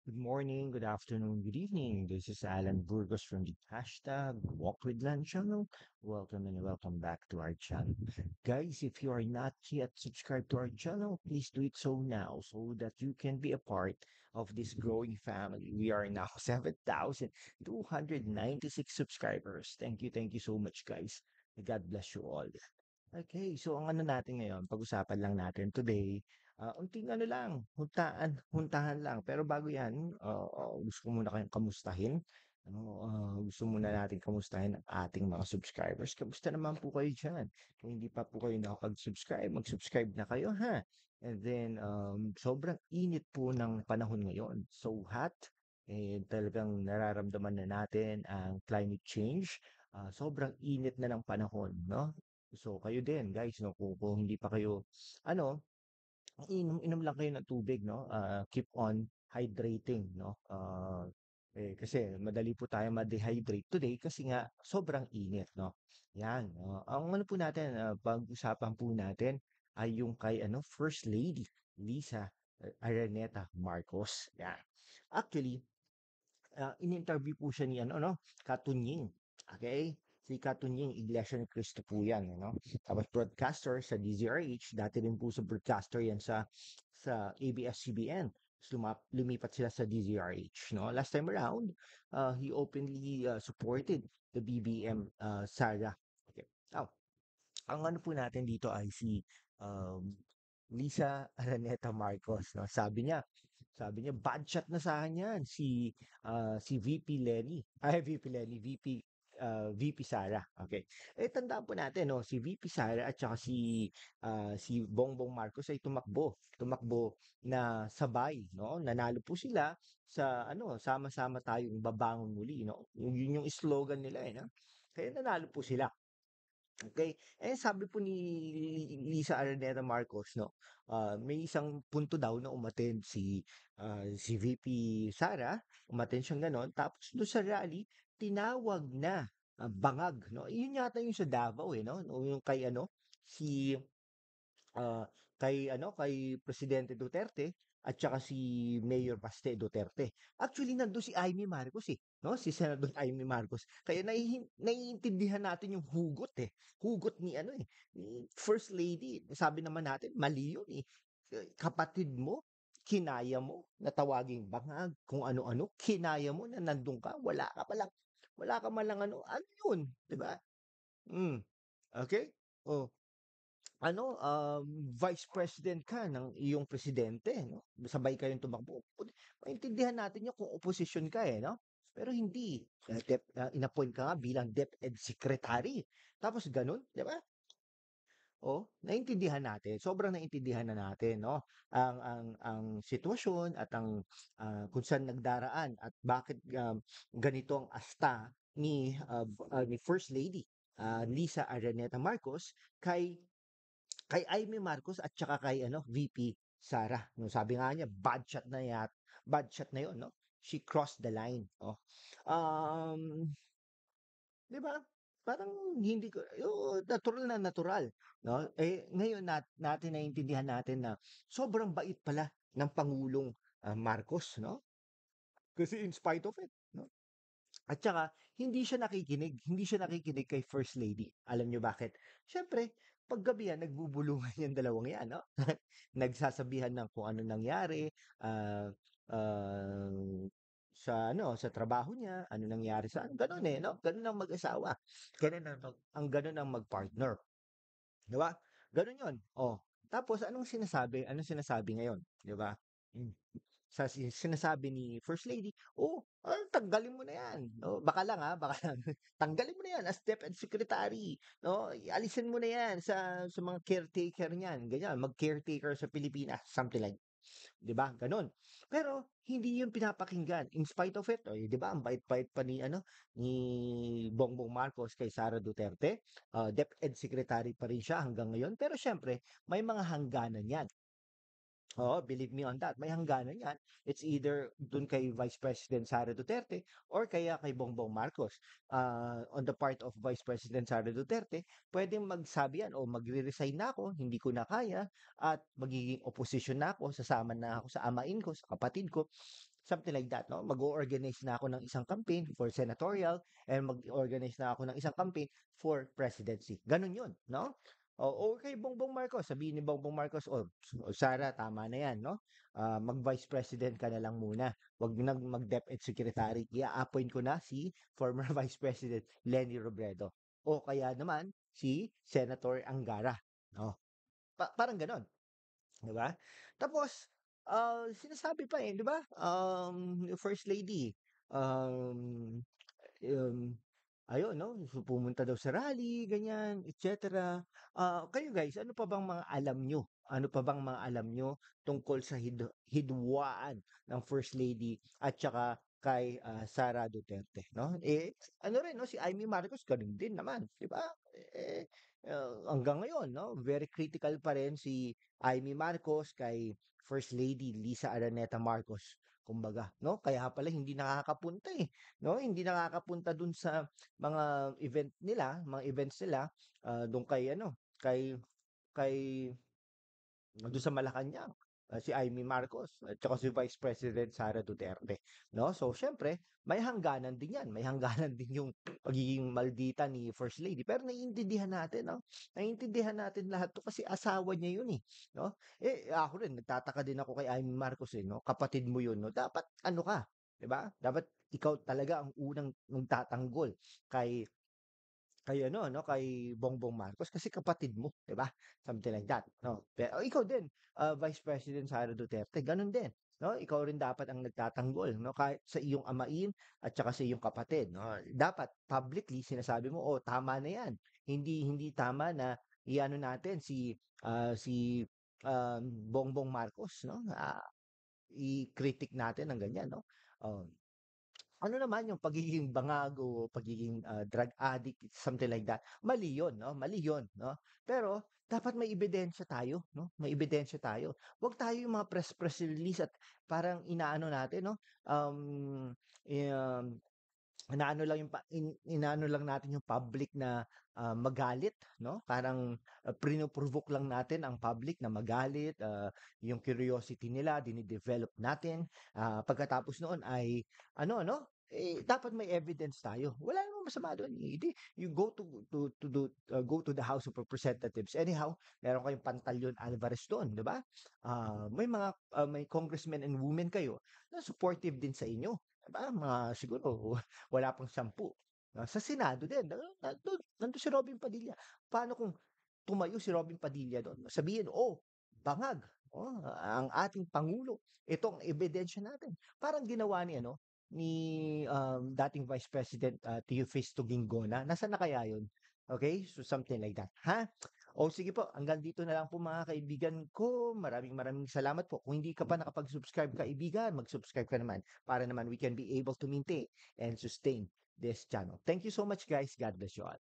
Good morning, good afternoon, good evening. This is Alan Burgos from the hashtag Walk with Land channel. Welcome and welcome back to our channel. Guys, if you are not yet subscribed to our channel, please do it so now so that you can be a part of this growing family. We are now 7,296 subscribers. Thank you so much, guys. God bless you all. Okay, so ang ano natin ngayon, pag-usapan lang natin today, unting ano lang, huntahan lang. Pero bago yan, gusto ko muna kayong kamustahin. Gusto muna natin kamustahin ang ating mga subscribers. Kamusta naman po kayo dyan? Kung hindi pa po kayo nakapag-subscribe, mag-subscribe na kayo ha. And then, sobrang init po ng panahon ngayon. So hot. Talagang nararamdaman na natin ang climate change. Sobrang init na ng panahon, no? So kayo din guys 'no, kung hindi pa kayo ano, inom lang kayo ng tubig 'no, keep on hydrating 'no. Kasi madali po tayong ma-dehydrate today kasi nga sobrang init 'no. 'Yan, ang ano po natin, pag-usapan po natin ay yung kay ano, First Lady Lisa Araneta Marcos, 'yan. Actually, in-interview po siya ni ano 'no, Katunying, okey? Si Katunying Iglesia ni Cristo po 'yan, ano? Tapos broadcaster sa DZRH, dati rin po sa broadcaster 'yan sa ABS-CBN. Ta's lumipat sila sa DZRH, 'no? Last time around, he openly, supported the BBM, Sara. Okay. Now, ang ano po natin dito ay si um, Lisa Araneta Marcos, no? Sabi niya, bad shot na sa akin yan, si VP Lenny, ay VP Lenny, VP Sara. Okay. Tandaan po natin, no, si VP Sara at saka si Bongbong Marcos ay tumakbo na sabay, no? Nanalo po sila sa ano, sama-sama tayong babangon muli, no? Yun yung slogan nila, no? Kaya nanalo po sila. Okay. Sabi po ni Lisa Araneta Marcos 'no, may isang punto daw na umattend si VP Sara, umattend siyang gano'n tapos do'n sa rally tinawag na, bangag 'no. 'Yun yata yung sa Davao, no, yung kay ano, si kay Presidente Duterte at saka si Mayor Baste Duterte. Actually, nandun si Amy Marcos eh, no? Si Senador Amy Marcos. Kaya naiintindihan natin yung hugot eh. Hugot ni ano eh, ni First Lady. Sabi naman natin, mali yun eh. Kapatid mo, kinaya mo na tawaging bangag, kung ano-ano, kinaya mo na nandun ka, wala ka man lang ano yun, di ba? Mm. Okay? Oh, Vice President ka ng iyong presidente, no? Sabay kayong tumakbo. Maintindihan natin 'yun kung opposition ka, no? Pero hindi, in-appoint ka nga bilang DepEd Secretary. Tapos gano'n, 'di ba? Oh, naintindihan natin, sobrang naintindihan na natin, 'no, ang sitwasyon at kung saan nagdaraan at bakit, ganito ang asta ni First Lady, Lisa Araneta Marcos kay Amy Marcos at saka kay ano, VP Sara. No, sabi nga niya, bad shot na 'yon, no? She crossed the line, oh. 'Di ba? Parang hindi ko oo, natural na natural, 'no? Ngayon natin naiintindihan natin na sobrang bait pala ng Pangulong, Marcos, 'no? Kasi in spite of it, 'no? At saka hindi siya nakikinig kay First Lady. Alam niyo bakit? Siyempre, 'pag gabi yan nagbubulungan yang dalawang yan 'no? Nagsasabihan ng kung ano nangyari, ah, ah, sa trabaho niya, ano nangyari sa gano'n, 'no? Gano'n ang mag-asawa, gano'n ang mag-partner, 'di ba? Gano'n 'yun, oh. Tapos anong sinasabi ngayon, 'di ba? Hmm. Sinasabi ni First Lady, "Oh, tanggalin mo na 'yan, oh, baka lang, baka lang. Tanggalin mo na 'yan as DepEd Secretary, no? Alisin mo na 'yan sa mga caretaker niyan." Ganyan, mag-caretaker sa Pilipinas, something like 'di ba, gano'n. Pero hindi 'yun pinapakinggan in spite of it, oh, 'di ba ang bait-bait pa ni Bongbong Marcos kay Sara Duterte, DepEd Secretary pa rin siya hanggang ngayon. Pero siyempre may mga hangganan 'yan. Oo, believe me on that. May hangganan yan. It's either dun kay Vice President Sara Duterte or kaya kay Bongbong Marcos. On the part of Vice President Sara Duterte, pwedeng magsabi yan o magre-resign na ako, hindi ko na kaya, at magiging opposition na ako, sasama na ako sa amain ko, sa kapatid ko. something like that, no? Mag-o-organize na ako ng isang campaign for senatorial and mag-organize na ako ng isang campaign for presidency. Ganun yun, no? O kay Bongbong Marcos, sabihin ni Bongbong Marcos, Sara, tama na yan, no? Mag-vice president ka na lang muna. Wag nang mag-DepEd secretary. I-appoint ko na si former Vice President Lenny Robredo. O kaya naman si Senator Angara, no? Parang ganon, 'di ba? Tapos sinasabi pa 'di ba? First Lady um um, ayun 'no, so pumunta daw sa rally ganyan, et cetera. Kayo guys, ano pa bang mga alam nyo? Ano pa bang mga alam nyo tungkol sa hidwaan ng First Lady at saka kay Sara Duterte, no? Ano rin 'no, si Amy Marcos gano'n din naman, 'di ba? Eh, hanggang ngayon 'no, very critical pa rin si Amy Marcos kay First Lady Lisa Araneta Marcos kumbaga, 'no? Kaya pala hindi nakakapunta, no? Hindi nakakapunta dun sa mga mga events nila, dun kay ano, kay doon sa Malacanang, si Amy Marcos at saka si Vice President Sara Duterte, no? So siyempre, may hangganan din 'yan, may hangganan din yung pagiging maldita ni First Lady. Pero naiintindihan natin, no? Naiintindihan natin lahat 'to kasi asawa niya 'yun, no? Ako rin nagtataka din ako kay Amy Marcos, no? Kapatid mo 'yun, no? Dapat ano ka, 'di ba? Dapat ikaw talaga ang unang magtatanggol kay kay Bongbong Marcos kasi kapatid mo, 'di ba? Something like that, no? Pero ikaw din, Vice President Sara Duterte, gano'n din, no? Ikaw rin dapat ang nagtatanggol, no? Kahit sa iyong amain at saka sa iyong kapatid, no? Dapat publicly sinasabi mo, "Oh, tama na 'yan. Hindi hindi tama na iano natin si Bongbong Marcos, no? I-critic natin ng ganyan, no? Oh, ano naman yung pagiging bangag o pagiging, drug addict, something like that, mali yun 'no, mali yun 'no. Pero dapat may ebidensya tayo 'no, may ebidensya tayo. 'Wag tayo yung mga press release at parang inaano natin 'no, um, inaano lang yung inaano lang natin yung public na, magalit 'no, parang, pino-provoke lang natin ang public na magalit, yung curiosity nila dine-develop natin, pagkatapos noon ay ano 'no, dapat may evidence tayo. Wala namang masama dun, eh, you go go to the House of Representatives. Anyhow, meron kayong Pantaleon Alvarez doon, 'di ba? May congressmen and women kayo na supportive din sa inyo, 'di ba? Mga siguro wala pang 10. Sa Senado din, nandun si Robin Padilla. Paano kung tumayo si Robin Padilla doon, sabihin, "Oh, bangag, ang ating pangulo. Ito ang ebidensya natin." Parang ginawa ni ano, dating Vice President, Teofesto Ginggona. Nasaan na kaya yun? Okay, so something like that, ha? O sige po, hanggang dito na lang po mga kaibigan ko. Maraming maraming salamat po. Kung hindi ka pa nakapag-subscribe kaibigan, mag-subscribe ka naman para naman we can be able to maintain and sustain this channel. Thank you so much guys. God bless you all.